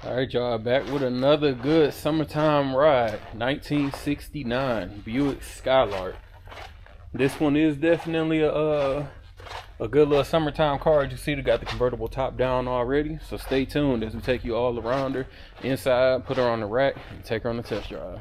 All right, y'all, back with another good summertime ride. 1969 Buick Skylark. This one is definitely a good little summertime car. As you see, they got the convertible top down already. So stay tuned as we take you all around her, inside, put her on the rack, and take her on the test drive.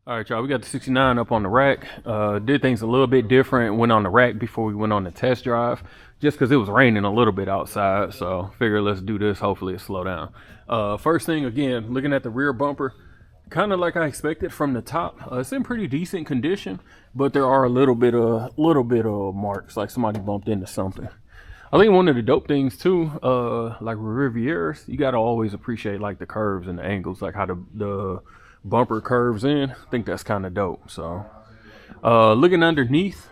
All right, y'all, we got the 69 up on the rack. Did things a little bit different. Went on the rack before we went on the test drive, just because it was raining a little bit outside. So figure let's do this. Hopefully it slow down. First thing, again, looking at the rear bumper, kind of like I expected from the top. It's in pretty decent condition, but there are a little bit of marks, like somebody bumped into something. I think one of the dope things too, like Rivieras, you gotta always appreciate like the curves and the angles, like how the bumper curves in. I think that's kind of dope. So looking underneath,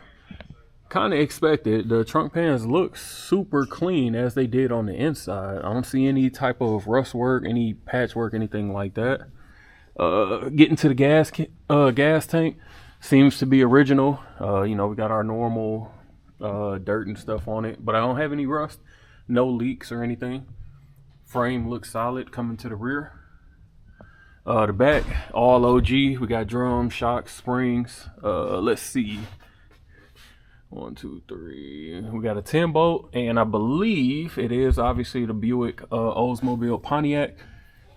kind of expected. The trunk pans look super clean as they did on the inside. I don't see any type of rust work, any patchwork, anything like that. Getting to the gas tank, seems to be original. You know, we got our normal dirt and stuff on it, but I don't have any rust, no leaks or anything. Frame looks solid coming to the rear. The back, all OG. We got drums, shocks, springs. Let's see. 1, 2, 3. We got a 10 bolt, and I believe it is obviously the Buick Oldsmobile Pontiac.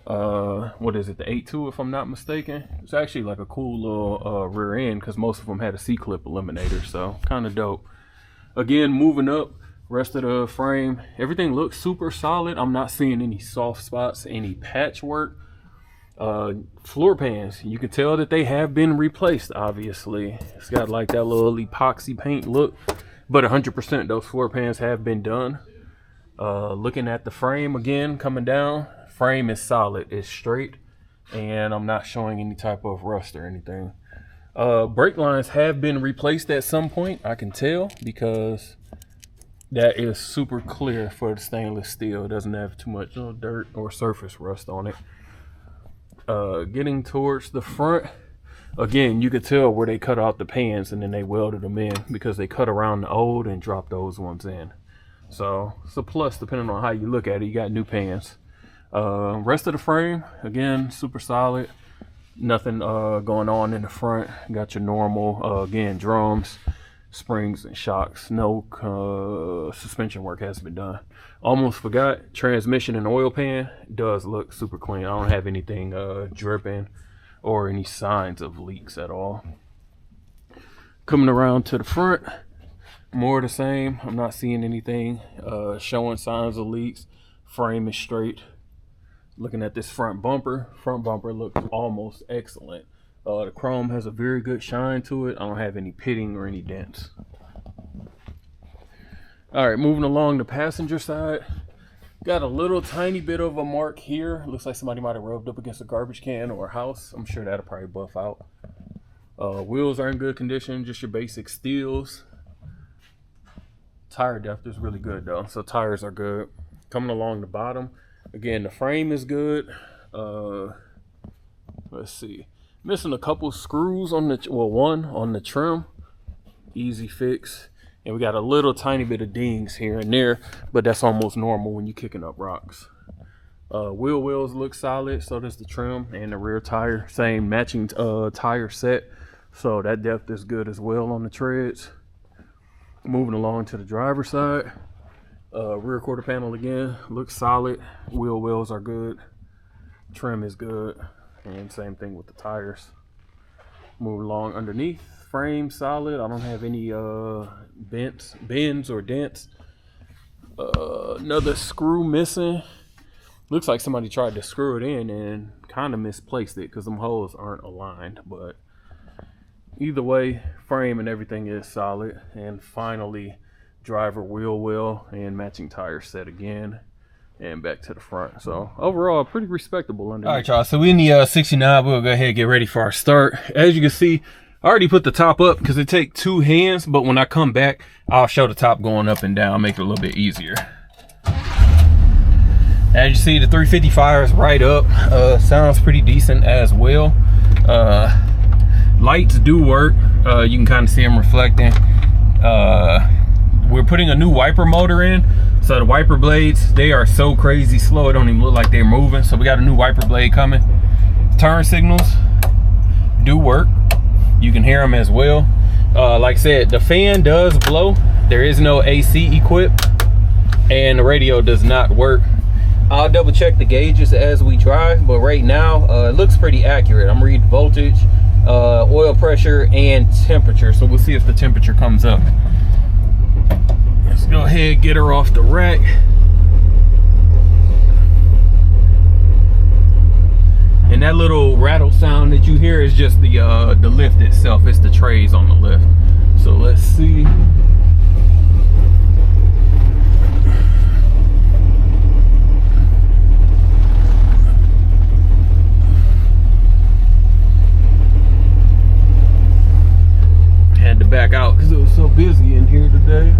What is it, the 8.2 if I'm not mistaken? It's actually like a cool little rear end because most of them had a C-clip eliminator, so kind of dope. Again, moving up, rest of the frame, everything looks super solid. I'm not seeing any soft spots, any patchwork. Floor pans, you can tell that they have been replaced. Obviously it's got like that little epoxy paint look, but 100% those floor pans have been done. Looking at the frame again, coming down, frame is solid, it's straight, and I'm not showing any type of rust or anything. Brake lines have been replaced at some point, I can tell, because that is super clear for the stainless steel. It doesn't have too much dirt or surface rust on it. Getting towards the front, again, you could tell where they cut out the pans and then they welded them in because they cut around the old and dropped those ones in. So it's a plus depending on how you look at it. You got new pans. Rest of the frame, again, super solid. Nothing going on in the front. Got your normal, again, drums, springs, and shocks. No suspension work has been done. Almost forgot, transmission and oil pan does look super clean. I don't have anything dripping or any signs of leaks at all. Coming around to the front, more of the same. I'm not seeing anything showing signs of leaks. Frame is straight. Looking at this front bumper looks almost excellent. The chrome has a very good shine to it. I don't have any pitting or any dents. All right, moving along the passenger side, got a little tiny bit of a mark here. Looks like somebody might have rubbed up against a garbage can or a house. I'm sure that'll probably buff out. Wheels are in good condition, just your basic steels. Tire depth is really good though, so tires are good. Coming along the bottom, again, the frame is good. Let's see, missing a couple screws on the, well, one on the trim, easy fix. And we got a little tiny bit of dings here and there, but that's almost normal when you're kicking up rocks. Wheel wells look solid, so does the trim and the rear tire. Same matching tire set, so that depth is good as well on the treads. Moving along to the driver's side, rear quarter panel again looks solid. Wheel wells are good, trim is good, and same thing with the tires. Moving along underneath, frame solid. I don't have any bends or dents. Another screw missing. Looks like somebody tried to screw it in and kind of misplaced it because them holes aren't aligned, but either way, frame and everything is solid. And finally, driver wheel well and matching tire set again, and back to the front. So overall, pretty respectable underneath. All right, y'all, so we in the 69. We'll go ahead and get ready for our start. As you can see, I already put the top up because it takes 2 hands, but when I come back, I'll show the top going up and down, make it a little bit easier. As you see, the 350 fires right up. Sounds pretty decent as well. Lights do work. You can kind of see them reflecting. We're putting a new wiper motor in, so the wiper blades, they are so crazy slow, it don't even look like they're moving. So we got a new wiper blade coming. Turn signals do work. You can hear them as well. Like I said, the fan does blow. There is no AC equipped, and the radio does not work. I'll double check the gauges as we drive, but right now it looks pretty accurate. I'm reading voltage. oil pressure and temperature. So we'll see if the temperature comes up. Let's go ahead and get her off the rack. And that little rattle sound that you hear is just the lift itself. It's the trays on the lift. So let's see. Had to back out because it was so busy in here today.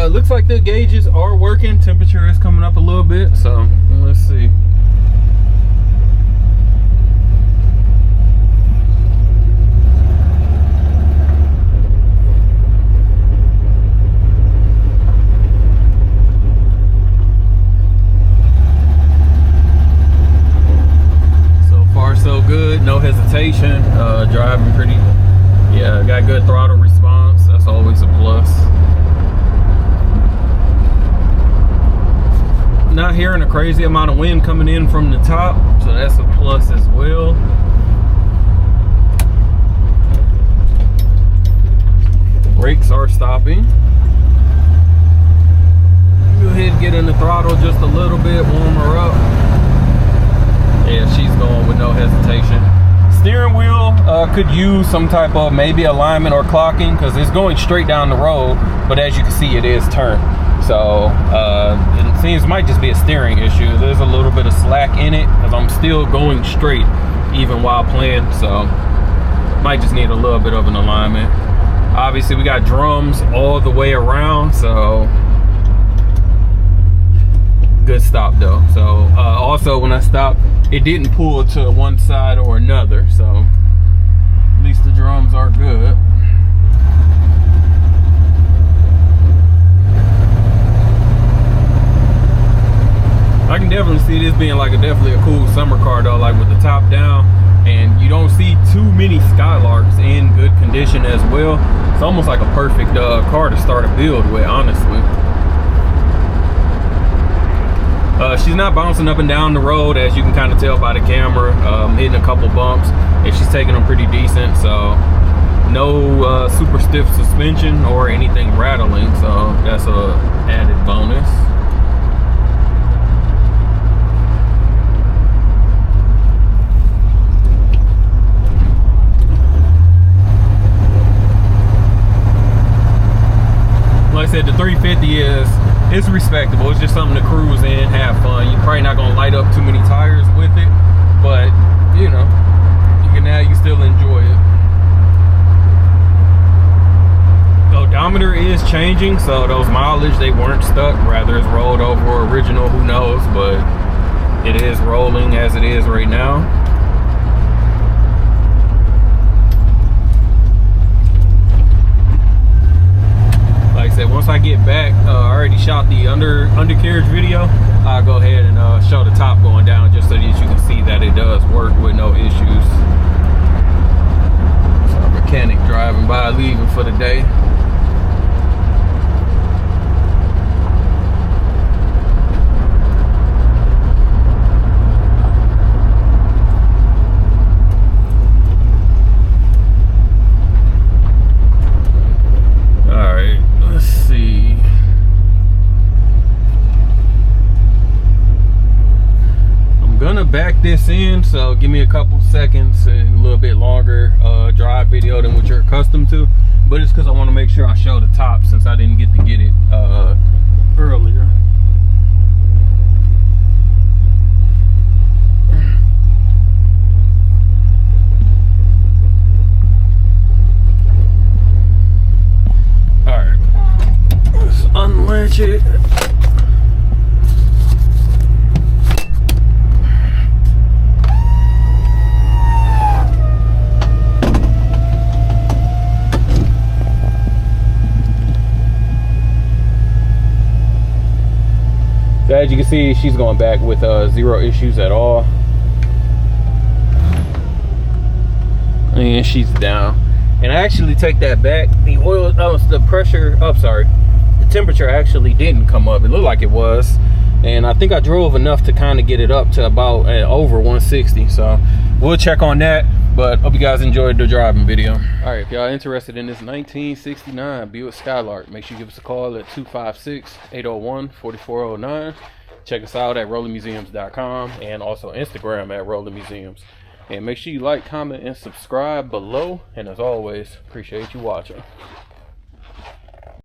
Looks like the gauges are working. Temperature is coming up a little bit, so let's see. So far so good, no hesitation. Driving pretty, yeah, got good throttle response. That's always a plus. Not hearing a crazy amount of wind coming in from the top, so that's a plus as well. Brakes are stopping. Go ahead and get in the throttle just a little bit, warm her up. Yeah, she's going with no hesitation. Steering wheel could use some type of maybe alignment or clocking because it's going straight down the road, but as you can see, it is turned. So it seems it might just be a steering issue. There's a little bit of slack in it because I'm still going straight even while playing, so might just need a little bit of an alignment. Obviously we got drums all the way around, so good stop though. So also when I stopped, it didn't pull to one side or another, so at least the drums are good. I can definitely see this being like definitely a cool summer car though, like with the top down, and you don't see too many Skylarks in good condition as well. It's almost like a perfect car to start a build with, honestly. She's not bouncing up and down the road, as you can kind of tell by the camera. Hitting a couple bumps, and she's taking them pretty decent, so no super stiff suspension or anything rattling, so that's a added bonus. Like I said, the 350 it's respectable. It's just something to cruise in, have fun. You're probably not gonna light up too many tires with it, but you know, you can still enjoy it. The odometer is changing, so those mileage, they weren't stuck. Rather, it's rolled over original, who knows, but it is rolling as it is right now. Like I said, once I get back, I already shot the undercarriage video. I'll go ahead and show the top going down just so that you can see that it does work with no issues. So our mechanic driving by, leaving for the day. Back this in, so give me a couple seconds and a little bit longer drive video than what you're accustomed to, but it's because I want to make sure I show the top since I didn't get to get it earlier. All right, let's unlatch it. As you can see, she's going back with zero issues at all, and she's down. And I actually take that back. The oil, the pressure, oh, sorry, the temperature actually didn't come up. It looked like it was. And I think I drove enough to kind of get it up to about over 160. So we'll check on that. But hope you guys enjoyed the driving video. All right, if y'all interested in this 1969 Buick Skylark, make sure you give us a call at 256-801-4409. Check us out at rollingmuseums.com and also Instagram at rollingmuseums. And make sure you like, comment, and subscribe below. And as always, appreciate you watching.